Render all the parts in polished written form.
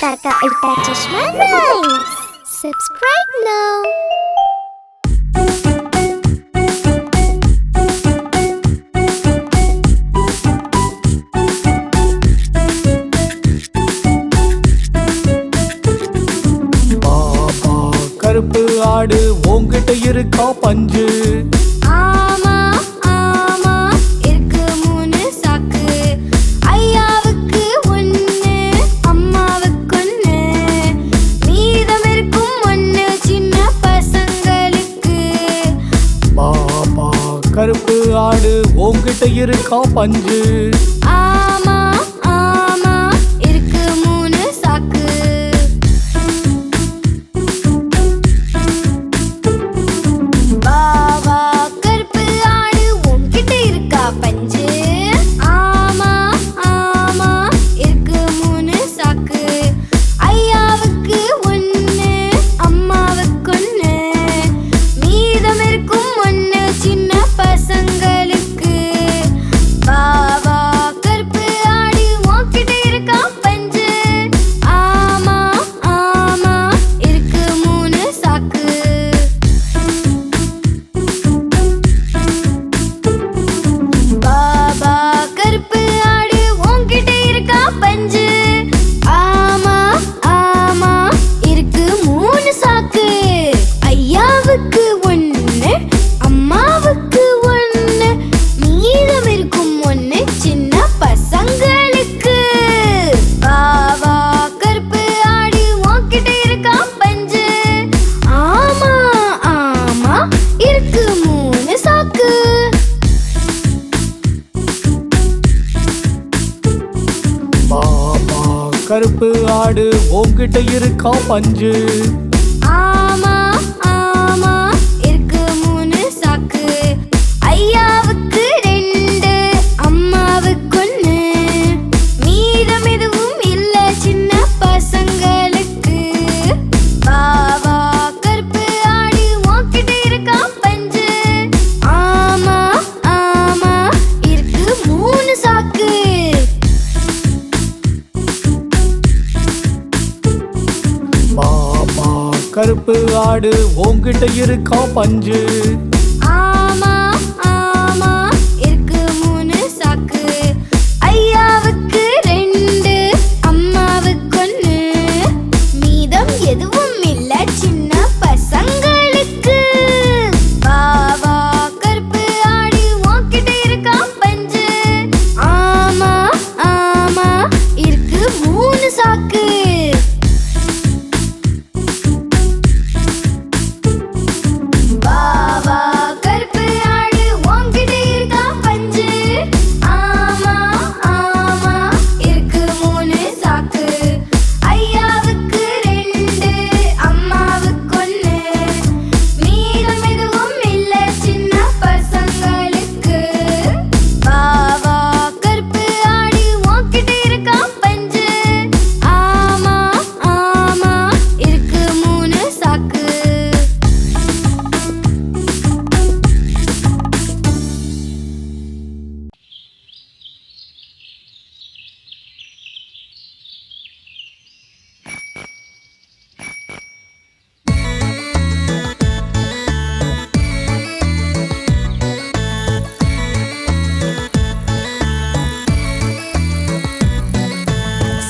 Ultra Chashma Rhymes. Subscribe now. கருப்பு ஆடு உன்கிட்ட இருக்கா பஞ்சு? ஆமா ஆமா இருக்கு மூணு சாக்கு. ஐயாவுக்கு ஒண்ணு அம்மாவுக்கு ஒண்ணு, மீதம் இருக்கும் ஒண்ணு சின்ன பசங்களுக்கு. பாபா கருப்பு ஆடு உன்கிட்ட இருக்கா பஞ்சு? ஆமா ஆமா இருக்கு மூணு சாக்கு. பாபா கருப்பு ஆடு உன்கிட்ட இருக்கா பஞ்சு? ஆமா ஆமா இருக்கு மூணு சாக்கு. ஐயாவுக்கு ஒண்ணு அம்மாவுக்கு ஒண்ணு, மீதம் இருக்கும் ஒண்ணு சின்ன பசங்களுக்கு. பாபா கருப்பு ஆடு உன்கிட்ட இருக்கா பஞ்சு? ஆமா ஆமா இருக்கு மூணு சாக்கு. பாபா கருப்பு ஆடு உன்கிட்ட இருக்கா பஞ்சு? ஆமா ஆமா இருக்கு மூணு சாக்கு. ஐயாவுக்கு ஒண்ணு அம்மாவுக்கு ஒண்ணு, மீதம் இருக்கும் ஒண்ணு சின்ன பசங்களுக்கு. பாபா கருப்பு ஆடு உன்கிட்ட இருக்கா பஞ்சு? ஆமா ஆமா இருக்கு மூணு சாக்கு. பாபா கருப்பு ஆடு உன்கிட்ட இருக்கா பஞ்சு? ஆமா ஆமா இருக்கு மூணு சாக்கு. ஐயாவுக்கு ரெண்டு அம்மாவுக்கு ஒண்ணு, மீதம் எதுவும் இல்ல சின்ன பசங்களுக்கு. பாபா கருப்பு ஆடு உன்கிட்ட இருக்கா பஞ்சு? ஆமா ஆமா இருக்கு மூணு சாக்கு. பாபா கருப்பு ஆடு உன்கிட்ட இருக்கா பஞ்சு? ஆமா ஆமா இருக்கு மூணு சாக்கு. ஐயாவுக்கு ரெண்டு அம்மாவுக்கு ஒண்ணு, மீதம் எதுவும் இல்ல சின்ன பசங்களுக்கு. பாபா கருப்பு ஆடு உன்கிட்ட இருக்கா பஞ்சு? ஆமா ஆமா இருக்கு மூணு சாக்கு. பாபா கருப்பு ஆடு உன்கிட்ட இருக்கா பஞ்சு? ஆமா ஆமா இருக்கு மூணு சாக்கு. ஐயாவுக்கு ரெண்டு அம்மாவுக்கு ஒண்ணு, மீதம் எதுவும் இல்ல சின்ன பசங்களுக்கு. பாபா கருப்பு ஆடு உன்கிட்ட இருக்கா பஞ்சு? ஆமா ஆமா இருக்கு மூணு சாக்கு.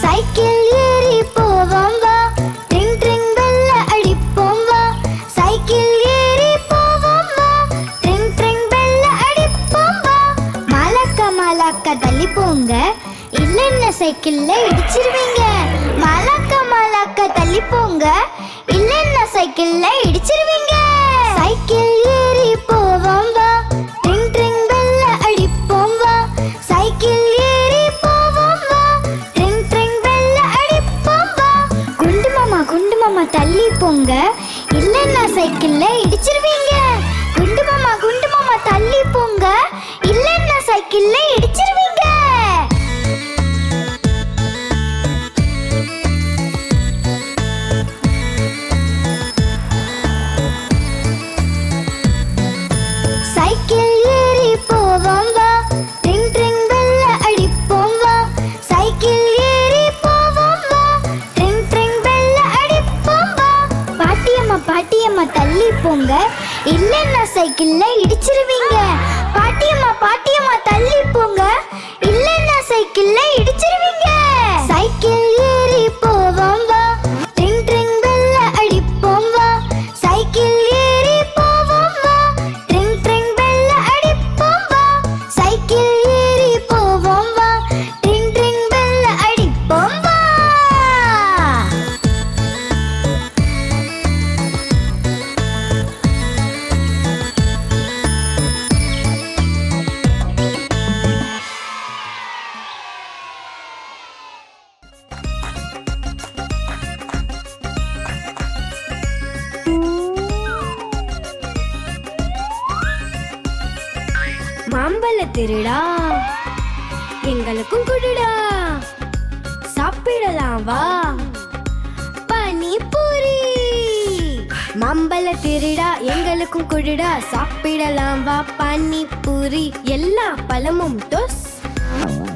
சைக்கிள் ஏறி போவோம் வா, ட்ரிங் ட்ரிங் பெல்ல அடிப்போம் வா. சைக்கிள் ஏறி போவோம் வா, ட்ரிங் ட்ரிங் பெல்ல அடிப்போம் வா. மலக்க மலக்க தள்ளி போங்க, இல்லைன்னா சைக்கிள்ல இடிச்சிருவீங்க. மலக்க மலக்க தள்ளி போங்க, இல்லைன்னா சைக்கிள்ல இடிச்சிருவீங்க. சைக்கிள் ஏறி போவோம் வா, ட்ரிங் ட்ரிங் பெல்ல அடிப்போம் வா. சைக்கிள் ஏறி போவோம் வா, ட்ரிங் ட்ரிங் பெல்ல அடிப்போம் வா. குண்டு மாமா தள்ளி போங்க, இல்லைன்னா சைக்கிள்ல இடிச்சிருவீங்க. குண்டு மாமா தள்ளி போங்க, இல்லைன்னா சைக்கிள்ல இடிச்சிருவீங்க. எங்களுக்கும் குடுடா, சாப்பிடலாம் வா. பானிபூரி. மாம்பழ திருடா, எங்களுக்கும் குடுடா, சாப்பிடலாம் வா. பானிபூரி. எல்லா பழமும் டொஸ்.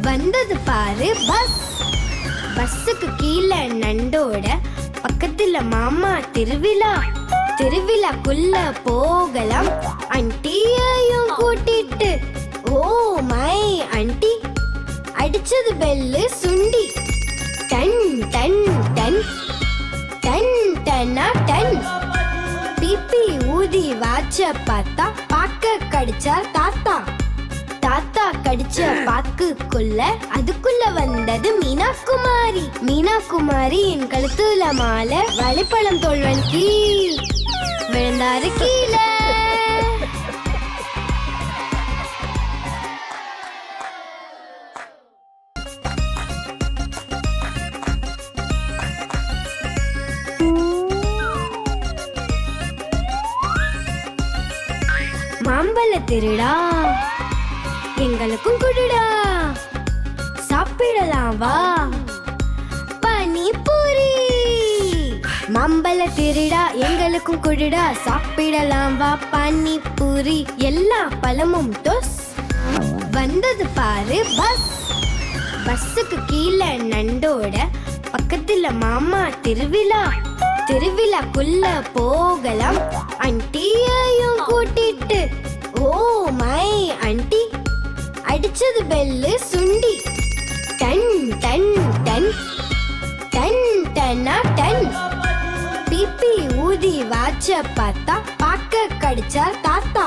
வந்தது பாரு பஸ். பஸ்ஸுக்கு கீழே நண்டோட, பக்கத்துல மாமா திருவிழா. திருவிழாக்குள்ள போகலாம் ஆண்டியையும் கூட்டிட்டு. ஓ மை ஆண்டி, அடிச்சது பெல்லு சுண்டி. டன் டன் டன் டன் டன்னா டன். பிபி ஊதி வாச்ச பார்த்தா பாக்க கடிச்சா தாத்தா. தாத்தா கடிச்ச பாக்குக்குள்ள அதுக்குள்ள வந்தது மீனா குமாரி. மீனா குமாரி என் கழுத்துல மாலை, வாழைப்பழம் தோல்வன் கீழ் விழுந்தாரு கீழே. மாம்பழ திருடா, எங்களுக்கும் குடுடா, சாப்பிடலாம் வா. பானிபூரி. மாம்பழ திருடா, எங்களுக்கும் குடுடா, சாப்பிடலாம் வா. பானிபூரி. எல்லா பழமும் டொஸ். வந்தது பாரு பஸ். பஸ்ஸுக்கு கீழே நண்டோட, பக்கத்துல மாமா திருவிழா. திருவிழாக்குள்ள போகலாம் ஆண்டியையும் கூட்டிட்டு. ஓ மை ஆண்டி, அடிச்சது பெல்லு சுண்டி. டன் டன் டன் டன் டன்னா டன். பிபி ஊதி வாச்ச பார்த்தா பாக்க கடிச்சா தாத்தா.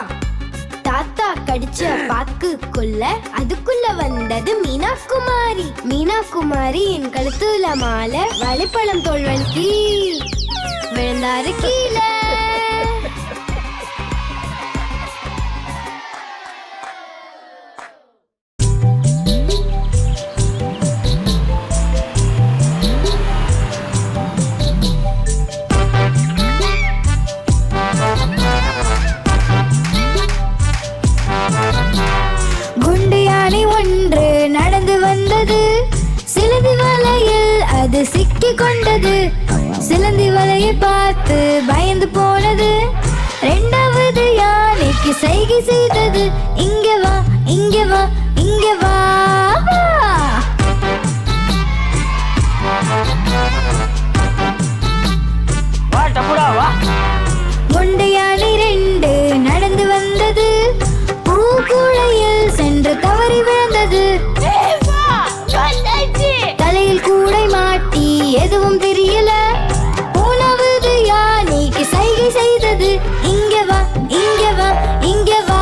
தாத்தா கடிச்ச பாக்குக்குள்ள அதுக்குள்ள வந்தது மீனா குமாரி. மீனா குமாரி என் கழுத்துல மாலை, வாழைப்பழம் தோல்வன் கீழ் விழுந்தாரு கீழே. ஒன்று நடந்து வந்தது, சிலந்தி வலையில் அது சிக்கி கொண்டது. சிலந்தி வலையை பார்த்து பயந்து போனது. இரண்டாவது யானைக்கு சைகை செய்தது. இங்க வா, இங்க வா, இங்க வா. குண்டு யானை ரெண்டு நடந்து வந்தது. பூக்குழையில் சென்று தவறி விழுந்தது. தலையில் கூடை மாட்டி எதுவும் தெரியல. மூணாவது யானைக்கு சைகை செய்தது. இங்க வா, இங்க வா, இங்க வா.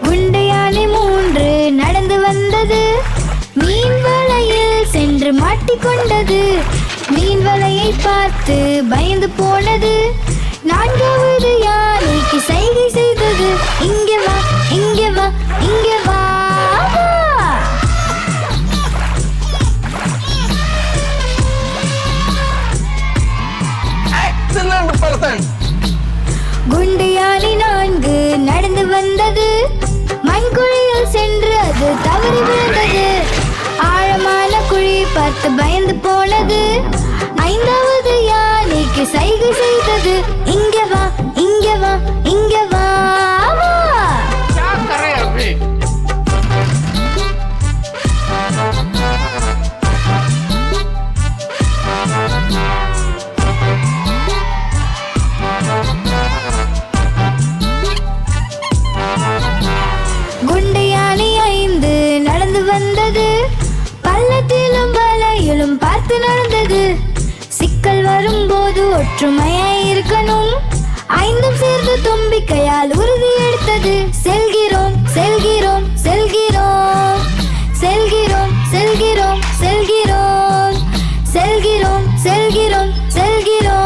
குண்டு யானை மூன்று நடந்து வந்தது. மீன் வலையில் சென்று மாட்டிக்கொண்டது. மீன் வலையை பார்த்து பயந்து போனது. நான்காவது யானைக்கு சைகை செய்தது. இங்க வா, இங்க வா, இங்க வா. குண்டு யானை நான்கு நடந்து வந்தது. மண்குழியில் சென்று அது தவறி விழுந்தது. ஆழமான குழி பார்த்து பயந்து போனது. ஐந்தாவது யானைக்கு சைகை செய்தது. இங்க வா, இங்க வா, இங்க வா. குண்டு யானை ஐந்து நடந்து வந்தது. பள்ளத்திலும் வலையிலும் பார்த்து நடந்தது. சிக்கல் வரும்போது ஒற்றுமையாய் இருக்கணும். ஐந்தும் சேர்ந்து தும்பிக்கையால் உறுதி எடுத்தது. செல்கிறோம், செல்கிறோம், செல்கிறோம், செல்கிறோம், செல்கிறோம், செல்கிறோம், செல்கிறோம், செல்கிறோம், செல்கிறோம்.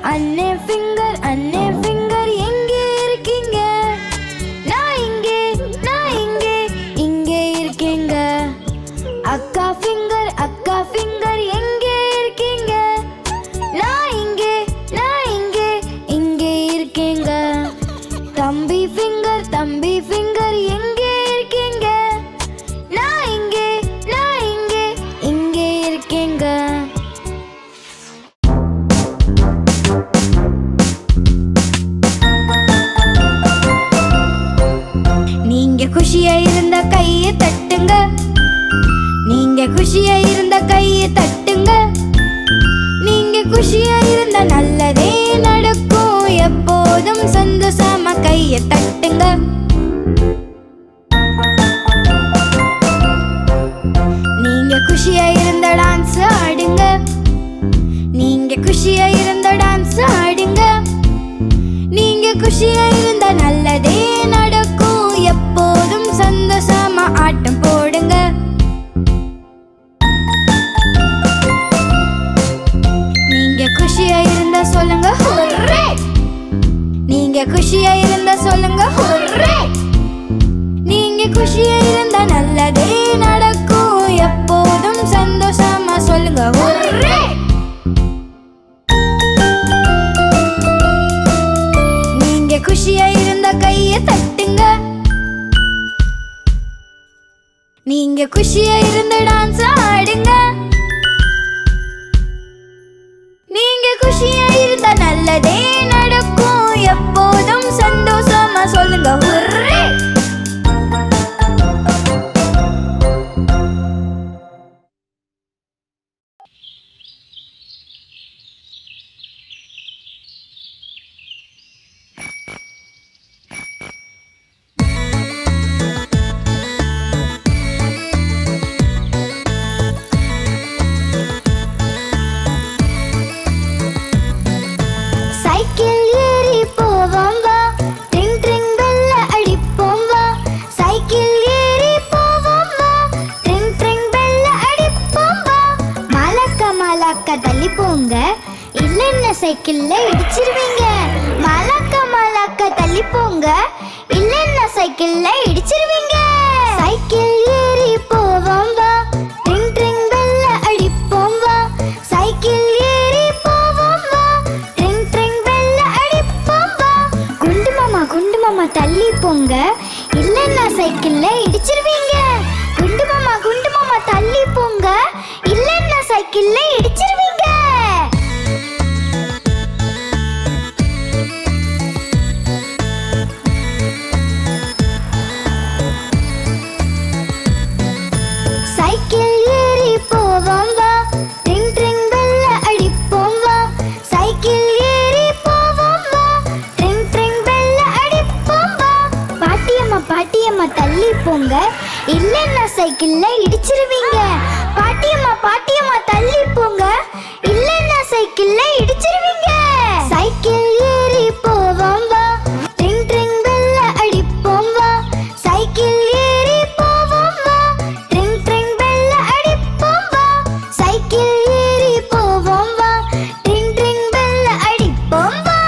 அண்ணே ஃபிங்கர் எங்கே இருக்கீங்க? நான் இங்கே இங்கே இருக்கேங்க. அக்கா ஃபிங்கர் எங்கே இருக்கீங்க? நான் இங்கே இங்கே இருக்கேங்க. தம்பி ஃபிங்கர் எங்கே இருக்கீங்க? நான் இங்கே இங்கே இருக்கேங்க. நீங்க குஷியா இருந்த கையை தட்டுங்க. நீங்க குஷியா இருந்த கையை தட்டுங்க. நீங்க குஷியா இருந்த நல்லதே நடக்கும். எப்போதும் சந்தோஷமா கையை தட்டுங்க. நீங்க குஷியா இருந்த டான்ஸ் ஆடுங்க. நீங்க குஷியா இருந்த டான்ஸ் ஆடுங்க. நீங்க குஷியா இருந்த நல்லதே நடக்கும். எப்போதும் சந்தோஷமா ஆட்டம் போடுங்க. நீங்க குஷியா இருந்தா சொல்லுங்க ஹுர்ரே. நீங்க குஷியா இருந்தா சொல்லுங்க ஹுர்ரே. நீங்க குஷியா இருந்தா நல்லதே நடக்கும். எப்போதும் சந்தோஷமா சொல்லுங்க ஹுர்ரே. நீங்க குஷியா இருந்த கையை தட்டுங்க. நீங்க குஷியா இருந்த டான்ஸ் ஆடுங்க. நீங்க குஷியா இருந்தா நல்லதே நடக்கும். எப்போதும் சந்தோஷமா சொல்லுங்க ஹுர்ரே. சைக்கிள் ஏறி போவோம் வா. ட்ரிங் ட்ரிங் பெல்ல அடிப்போம் வா. சைக்கிள் ஏறி போவோம் வா. ட்ரிங் ட்ரிங் பெல்ல அடிப்போம் வா. மலக்க தள்ளி போங்க. இல்லைன்னா சைக்கிள்ல இடிச்சிருவீங்க. மலக்க தள்ளி போங்க. இல்லைன்னா சைக்கிள்ல இடிச்சிருவீங்க. சைக்கிள் ஏறி போவோம் வா. ட்ரிங் ட்ரிங் பெல்ல அடிப்போம் வா. சைக்கிள் ஏறி போவோம் வா. ட்ரிங் ட்ரிங் பெல்ல அடிப்போம் வா. குண்டு மாமா தள்ளி போங்க. இல்லைன்னா சைக்கிள்ல இடிச்சிருவீங்க. குண்டு மாமா தள்ளி போங்க. இல்லைன்னா சைக்கிள்ல இடிச்சிருவீங்க. சைக்கிள் ஏறி போவோம் வா. ட்ரிங் ட்ரிங் பெல்ல அடிப்போம் வா. சைக்கிள் ஏறி போவோம் வா. ட்ரிங் ட்ரிங் பெல்ல அடிப்போம் வா. பாட்டியம்மா தள்ளி போங்க. இல்லைன்னா சைக்கிள்ல இடிச்சிருவீங்க. பாட்டியம்மா தள்ளி போங்க. இல்லைன்னா சைக்கிள்ல இடிச்சிருவீங்க. சைக்கிள் ஏறி போவோம் வா. ட்ரிங் ட்ரிங் பெல்ல அடிப்போம் வா. சைக்கிள் ஏறி போவோம் வா. ட்ரிங் ட்ரிங் பெல்ல அடிப்போம் வா. சைக்கிள் ஏறி போவோம் வா. ட்ரிங் ட்ரிங் பெல்ல அடிப்போம் வா.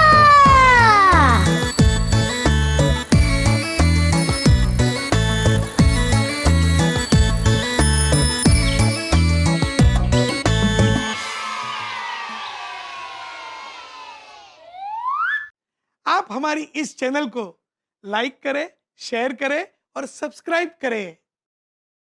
आप हमारी इस चैनल को लाइक करें, शेयर करें और सब्सक्राइब करें।